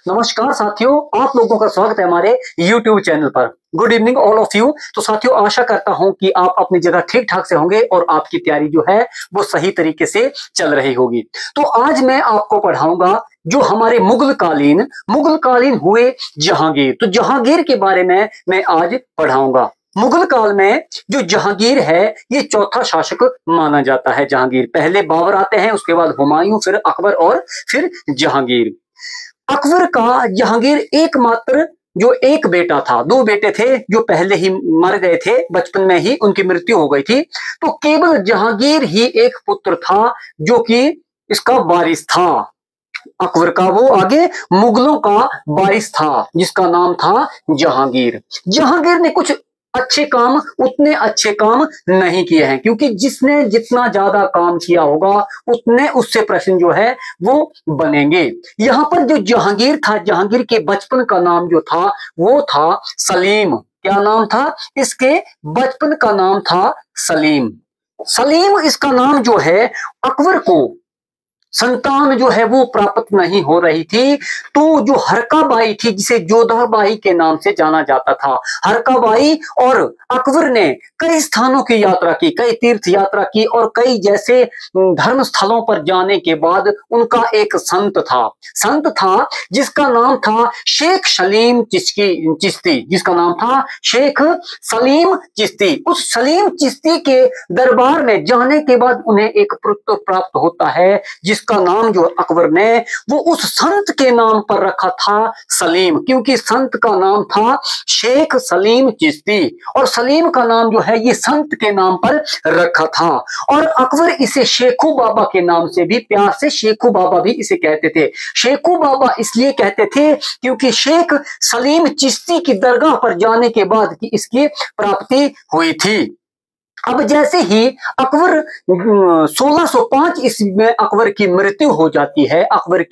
नमस्कार साथियों, आप लोगों का स्वागत है हमारे YouTube चैनल पर। Good evening all of you. तो साथियों, आशा करता हूं कि आप अपनी जगह ठीक ठाक से होंगे और आपकी तैयारी जो है वो सही तरीके से चल रही होगी। तो आज मैं आपको पढ़ाऊंगा जो हमारे मुगल कालीन हुए जहांगीर। तो जहांगीर के बारे में मैं आज पढ़ाऊंगा। मुगल काल में जो जहांगीर है ये चौथा शासक माना जाता है। जहांगीर, पहले बाबर आते हैं, उसके बाद हुमायूं, फिर अकबर और फिर जहांगीर। अकबर का जहांगीर एकमात्र जो एक बेटा था, दो बेटे थे जो पहले ही मर गए थे, बचपन में ही उनकी मृत्यु हो गई थी। तो केवल जहांगीर ही एक पुत्र था जो कि इसका वारिस था। अकबर का वो आगे मुगलों का वारिस था जिसका नाम था जहांगीर। जहांगीर ने कुछ अच्छे काम, उतने अच्छे काम नहीं किए हैं, क्योंकि जिसने जितना ज्यादा काम किया होगा उतने उससे प्रश्न जो है वो बनेंगे। यहां पर जो जहांगीर था, जहांगीर के बचपन का नाम जो था वो था सलीम। क्या नाम था इसके? बचपन का नाम था सलीम। सलीम इसका नाम जो है, अकबर को संतान जो है वो प्राप्त नहीं हो रही थी। तो जो हरकाबाई थी, जिसे जोधाबाई के नाम से जाना जाता था, हरकाबाई, और अकबर ने कई स्थानों की यात्रा की, कई तीर्थ यात्रा की, और कई जैसे धर्म स्थलों पर जाने के बाद उनका एक संत था जिसका नाम था शेख सलीम चिश्ती, जिसका नाम था शेख सलीम चिश्ती। उस सलीम चिश्ती के दरबार में जाने के बाद उन्हें एक पुत्र प्राप्त होता है जिसका नाम जो अकबर ने वो उस संत के नाम पर रखा था सलीम, क्योंकि संत का नाम था शेख सलीम चिश्ती और सलीम का नाम जो है ये संत के नाम पर रखा था। और अकबर इसे शेखू बाबा के नाम से भी प्यार से शेखू बाबा भी इसे कहते थे। शेखू बाबा इसलिए कहते थे क्योंकि शेख सलीम चिश्ती की दरगाह पर जाने के बाद की इसकी प्राप्ति हुई थी। अब जैसे ही अकबर 1605 ईस्वी में अकबर की मृत्यु हो जाती है, अकबर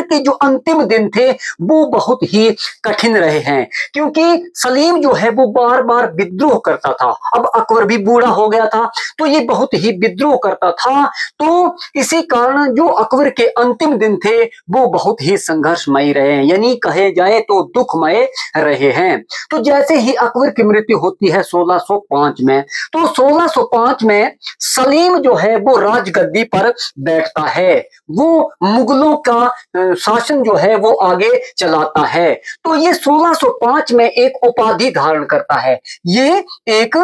के जो अंतिम दिन थे वो बहुत ही कठिन रहे हैं, क्योंकि सलीम जो है वो बार बार विद्रोह करता था। अब अकबर भी बूढ़ा हो गया था तो ये बहुत ही विद्रोह करता था। तो इसी कारण जो अकबर के अंतिम दिन थे वो बहुत ही संघर्षमय रहे हैं, यानी कहे जाए तो दुखमय रहे हैं। तो जैसे ही अकबर की मृत्यु होती है 1605 में, तो 1605 में सलीम जो है वो राजगद्दी पर बैठता है, वो मुगलों का शासन जो है वो आगे चलाता है। तो ये 1605 में एक उपाधि धारण करता है, ये एक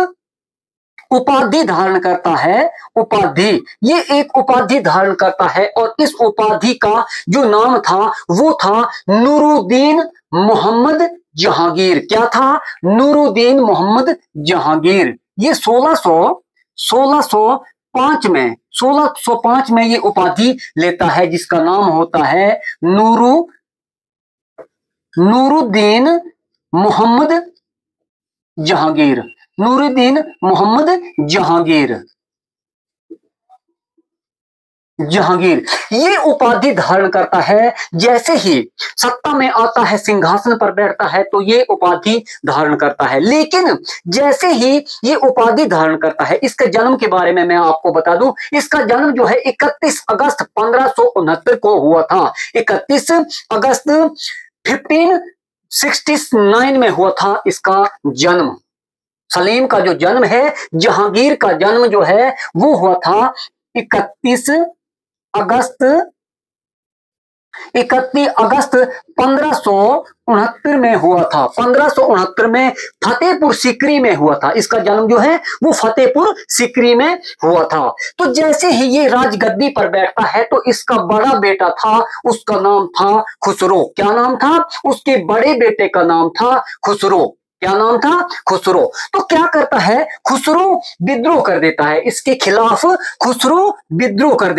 उपाधि धारण करता है, ये एक उपाधि धारण करता है। और इस उपाधि का जो नाम था वो था नूरुद्दीन मोहम्मद जहांगीर। क्या था? नूरुद्दीन मोहम्मद जहांगीर। ये 1605 में ये उपाधि लेता है जिसका नाम होता है नूरुद्दीन मोहम्मद जहांगीर। नूरुद्दीन मोहम्मद जहांगीर ये उपाधि धारण करता है। जैसे ही सत्ता में आता है, सिंहासन पर बैठता है, तो ये उपाधि धारण करता है। लेकिन जैसे ही ये उपाधि धारण करता है, इसके जन्म के बारे में मैं आपको बता दूं, इसका जन्म जो है 31 अगस्त 1569 को हुआ था। 31 अगस्त 1569 में हुआ था इसका जन्म। सलीम का जो जन्म है, जहांगीर का जन्म जो है वो हुआ था 31 अगस्त 1569 में हुआ था। 1569 में फतेहपुर सीकरी में हुआ था। इसका जन्म जो है वो फतेहपुर सीकरी में हुआ था। तो जैसे ही ये राजगद्दी पर बैठता है तो इसका बड़ा बेटा था, उसका नाम था खुसरो। क्या नाम था? उसके बड़े बेटे का नाम था खुसरो। क्या नाम था? खुसरो। तो क्या करता है? खुसरो विद्रोह कर देता है, इसके खिलाफ खुसरो विद्रोह कर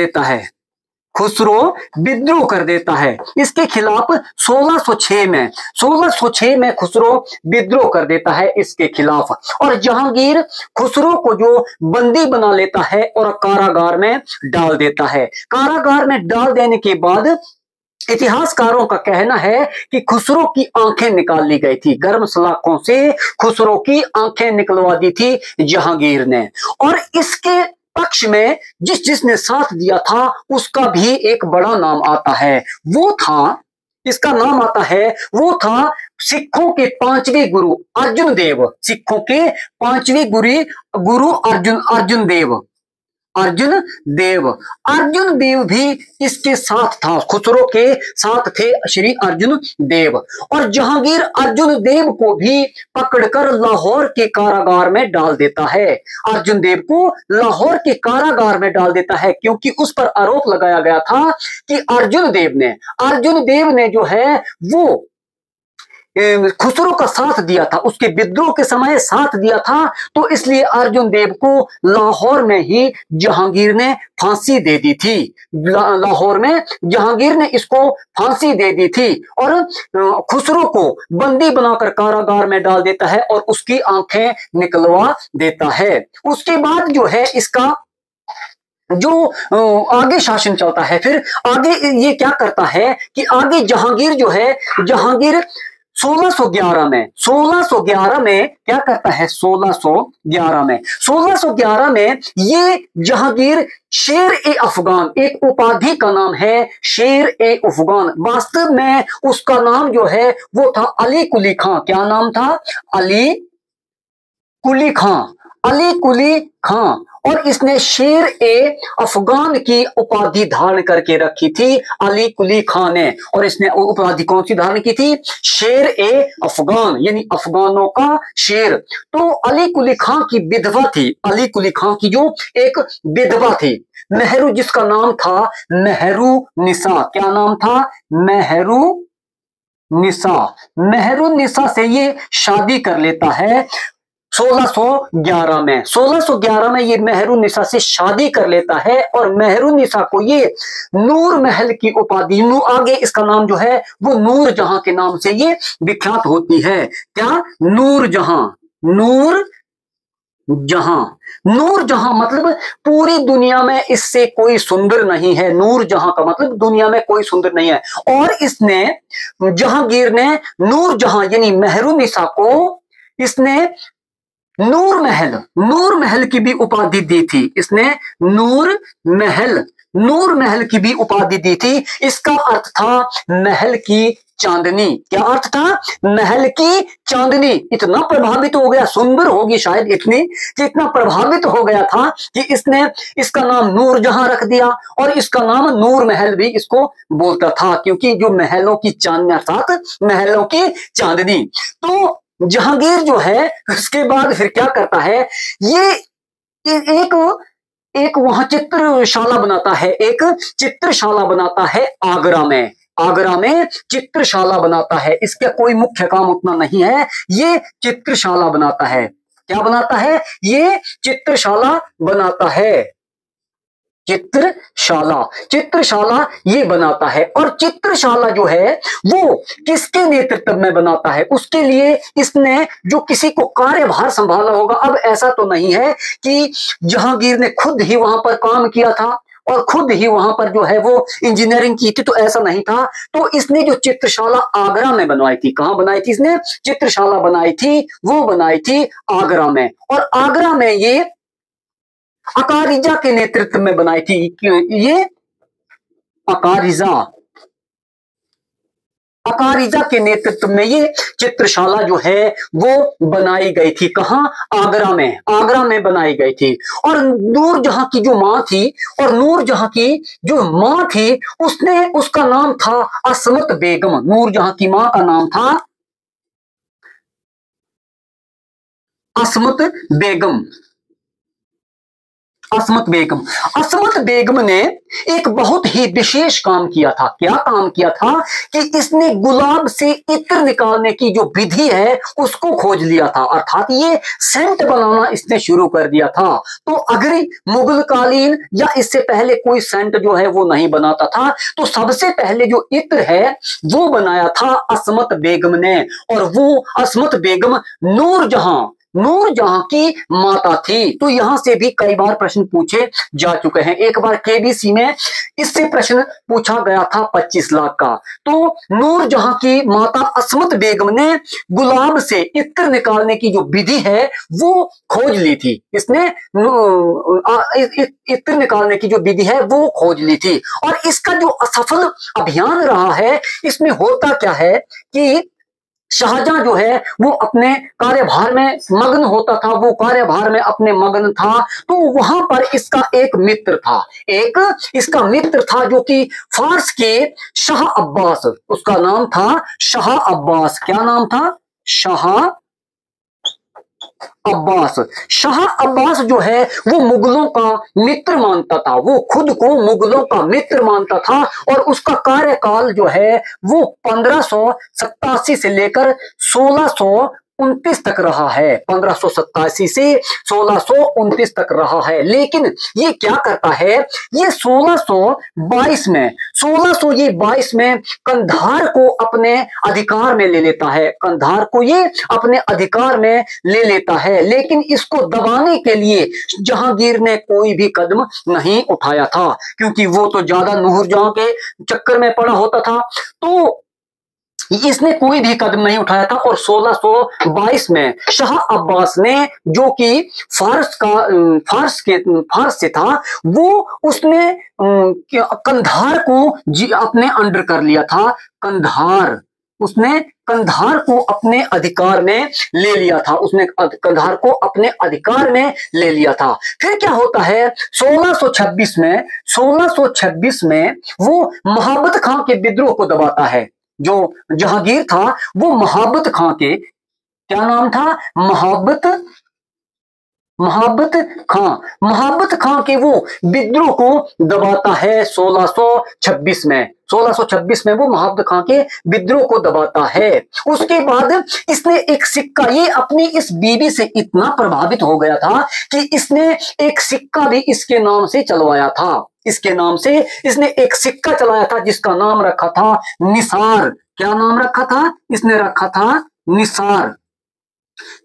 देता है। इसके खिलाफ 1606 में खुसरो विद्रोह कर देता है इसके खिलाफ। और जहांगीर खुसरो को जो बंदी बना लेता है और कारागार में डाल देता है। कारागार में डाल देने के बाद इतिहासकारों का कहना है कि खुसरो की आंखें निकाल ली गई थी, गर्म सलाखों से खुसरो की आंखें निकलवा दी थी जहांगीर ने। और इसके पक्ष में जिसने साथ दिया था उसका भी एक बड़ा नाम आता है। वो था, इसका नाम आता है, वो था सिखों के पांचवें गुरु अर्जुन देव। सिखों के पांचवें गुरु अर्जुन देव। अर्जुन देव भी इसके साथ था, खुसरो के साथ थे श्री अर्जुन देव। और जहांगीर अर्जुन देव को भी पकड़कर लाहौर के कारागार में डाल देता है। अर्जुन देव को लाहौर के कारागार में डाल देता है क्योंकि उस पर आरोप लगाया गया था कि अर्जुन देव ने जो है वो खुसरो का साथ दिया था, उसके विद्रोह के समय साथ दिया था। तो इसलिए अर्जुन देव को लाहौर में ही जहांगीर ने फांसी दे दी थी। लाहौर में जहांगीर ने इसको फांसी दे दी थी और खुसरो को बंदी बनाकर कारागार में डाल देता है और उसकी आंखें निकलवा देता है। उसके बाद जो है इसका जो आगे शासन चलता है, फिर आगे ये क्या करता है कि आगे जहांगीर जो है, जहांगीर 1611 में क्या करता है, 1611 में ये जहांगीर शेर ए अफगान, एक उपाधि का नाम है शेर ए अफगान। वास्तव में उसका नाम जो है वो था अली कुली खां। क्या नाम था? अली कुली खां। और इसने शेर ए अफगान की उपाधि धारण करके रखी थी अली कुली खां ने। और इसने उपाधि कौन सी धारण की थी? शेर ए अफगान, यानी अफगानों का शेर। तो अली कुली खां की विधवा थी, अली कुली खां की जो एक विधवा थी मेहरू, जिसका नाम था मेहरू निसा। क्या नाम था? मेहरू निसा से ये शादी कर लेता है 1611 में ये मेहरू निसा से शादी कर लेता है। और मेहरू निसा को ये नूर महल की उपाधि, आगे इसका नाम जो है वो नूर जहां के नाम से ये विख्यात होती है। क्या? नूर जहां मतलब पूरी दुनिया में इससे कोई सुंदर नहीं है। नूर जहां का मतलब दुनिया में कोई सुंदर नहीं है। और इसने, जहांगीर ने नूर जहां यानी मेहरू निसा को इसने नूर महल की भी उपाधि दी थी। इसने नूर महल की भी उपाधि दी थी। इसका अर्थ था महल की चांदनी। क्या अर्थ था? महल की चांदनी। इतना प्रभावित हो गया, सुंदर होगी शायद इतनी कि इतना प्रभावित हो गया था कि इसने इसका नाम नूर जहां रख दिया और इसका नाम नूर महल भी इसको बोलता था, क्योंकि जो महलों की चांदनी अर्थात महलों की चांदनी। तो जहांगीर जो है उसके बाद फिर क्या करता है, ये एक वहां चित्रशाला बनाता है आगरा में चित्रशाला बनाता है। इसका कोई मुख्य काम उतना नहीं है, ये चित्रशाला बनाता है। क्या बनाता है? ये चित्रशाला बनाता है। चित्रशाला ये बनाता है। और चित्रशाला जो है वो किसके नेतृत्व में बनाता है? उसके लिए इसने जो किसी को कार्यभार संभाला होगा। अब ऐसा तो नहीं है कि जहांगीर ने खुद ही वहां पर काम किया था और खुद ही वहां पर जो है वो इंजीनियरिंग की थी, तो ऐसा नहीं था। तो इसने जो चित्रशाला आगरा में बनवाई थी, कहां बनाई थी इसने? चित्रशाला बनाई थी, वो बनाई थी आगरा में। और आगरा में ये अकारिजा के नेतृत्व में बनाई थी। ये अकारिजा के नेतृत्व में ये चित्रशाला जो है वो बनाई गई थी। कहां? आगरा में बनाई गई थी। और नूरजहां की जो मां थी, उसका नाम था असमत बेगम। नूरजहां की मां का नाम था असमत बेगम ने एक बहुत ही विशेष काम किया था। क्या काम किया था? कि इसने गुलाब से इत्र निकालने की जो विधि है उसको खोज लिया था, अर्थात ये सेंट बनाना इसने शुरू कर दिया था। तो अगर मुगल कालीन या इससे पहले कोई सेंट जो है वो नहीं बनाता था, तो सबसे पहले जो इत्र है वो बनाया था असमत बेगम ने। और वो असमत बेगम नूरजहां नूरजहां की माता थी। तो यहां से भी कई बार प्रश्न पूछे जा चुके हैं। एक बार केबीसी में इससे प्रश्न पूछा गया था 25 लाख का। तो नूरजहां की माता असमत बेगम ने गुलाब से इत्र निकालने की जो विधि है वो खोज ली थी। इसने इत्र निकालने की जो विधि है वो खोज ली थी। और इसका जो असफल अभियान रहा है, इसमें होता क्या है कि शाहजहां जो है वो अपने कार्यभार में मग्न होता था, वो कार्यभार में अपने मग्न था। तो वहां पर इसका एक मित्र था, एक इसका मित्र था जो कि फारस के शाह अब्बास, उसका नाम था शाह अब्बास। क्या नाम था? शाह अब्बास। शाह अब्बास जो है वो मुगलों का मित्र मानता था, वो खुद को मुगलों का मित्र मानता था। और उसका कार्यकाल जो है वो 1587 से लेकर 1629 तक रहा है। 1587 से 1629 तक रहा है। लेकिन ये क्या करता है, ये 1622 में कंधार को अपने अधिकार में ले लेता है। कंधार को ये अपने अधिकार में ले लेता है। लेकिन इसको दबाने के लिए जहांगीर ने कोई भी कदम नहीं उठाया था, क्योंकि वो तो ज्यादा नूरजहां के चक्कर में पड़ा होता था। तो इसने कोई भी कदम नहीं उठाया था। और 1622 में शाह अब्बास ने, जो कि फारस से था, वो उसने कंधार को अपने अंडर कर लिया था। उसने कंधार को अपने अधिकार में ले लिया था। उसने कंधार को अपने अधिकार में ले लिया था। फिर क्या होता है, 1626 में वो महाबत खां के विद्रोह को दबाता है। जो जहांगीर था वो महाबत खां के, क्या नाम था? महाबत खां के वो विद्रोह को दबाता है 1626 में। 1626 में वो महाबत खां के विद्रोह को दबाता है। उसके बाद इसने एक सिक्का, ये अपनी इस बीवी से इतना प्रभावित हो गया था कि इसने एक सिक्का भी इसके नाम से चलवाया था। इसके नाम से इसने एक सिक्का चलाया था जिसका नाम रखा था निसार। क्या नाम रखा था? इसने रखा था निसार।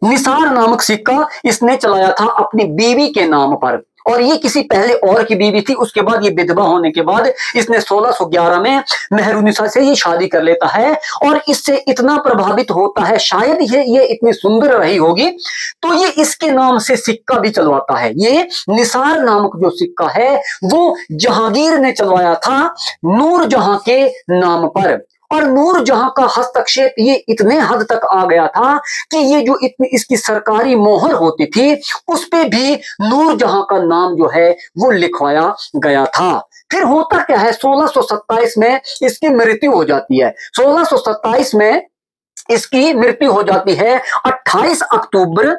निसार नामक सिक्का इसने चलाया था अपनी बीवी के नाम पर। और ये किसी पहले और की बीवी थी। उसके बाद ये विधवा होने के बाद इसने 1611 में मेहरुनिसा से ये शादी कर लेता है। और इससे इतना प्रभावित होता है, शायद ये इतनी सुंदर रही होगी, तो ये इसके नाम से सिक्का भी चलवाता है। ये निसार नामक जो सिक्का है वो जहांगीर ने चलवाया था नूरजहां के नाम पर। और नूरजहां का हस्तक्षेप ये इतने हद तक आ गया था कि ये जो इतनी इसकी सरकारी मोहर होती थी उस पे भी नूरजहां का नाम जो है वो लिखवाया गया था। फिर होता क्या है, 1627 में इसकी मृत्यु हो जाती है। 1627 में इसकी मृत्यु हो जाती है। 28 अक्टूबर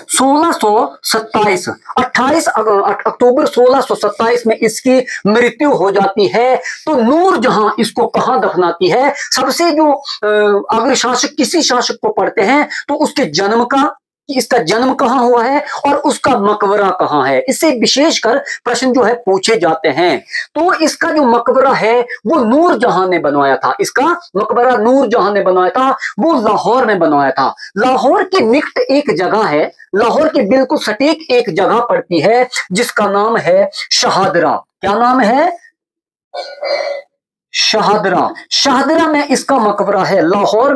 1627 में इसकी मृत्यु हो जाती है। तो नूरजहां इसको कहां दफनाती है? सबसे जो अगर शासक किसी शासक को पढ़ते हैं तो उसके जन्म का, इसका जन्म कहां हुआ है और उसका मकबरा कहां है, इससे विशेषकर प्रश्न जो है पूछे जाते हैं। तो इसका जो मकबरा है वो नूरजहां ने बनवाया था। इसका मकबरा नूरजहां ने बनवाया था, वो लाहौर में बनवाया था। लाहौर के निकट एक जगह है, लाहौर के बिल्कुल सटीक एक जगह पड़ती है जिसका नाम है शाहदरा। क्या नाम है? शाहदरा में इसका मकबरा है। लाहौर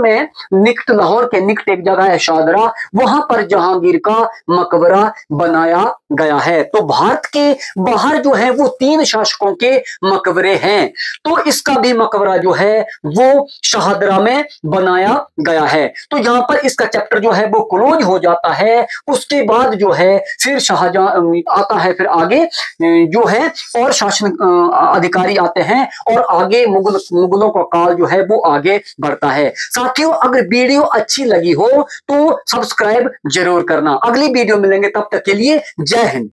के निकट एक जगह है शाहदरा, वहां पर जहांगीर का मकबरा बनाया गया है। तो भारत के बाहर जो है वो 3 शासकों के मकबरे हैं। तो इसका भी मकबरा जो है वो शाहदरा में बनाया गया है। तो यहां पर इसका चैप्टर जो है वो क्लोज हो जाता है। उसके बाद जो है फिर शाहजहां आता है, फिर आगे जो है और शासन अधिकारी आते हैं और आगे मुगलों का काल जो है वो आगे बढ़ता है। साथियों, अगर वीडियो अच्छी लगी हो तो सब्सक्राइब जरूर करना। अगली वीडियो मिलेंगे, तब तक के लिए जय हिंद।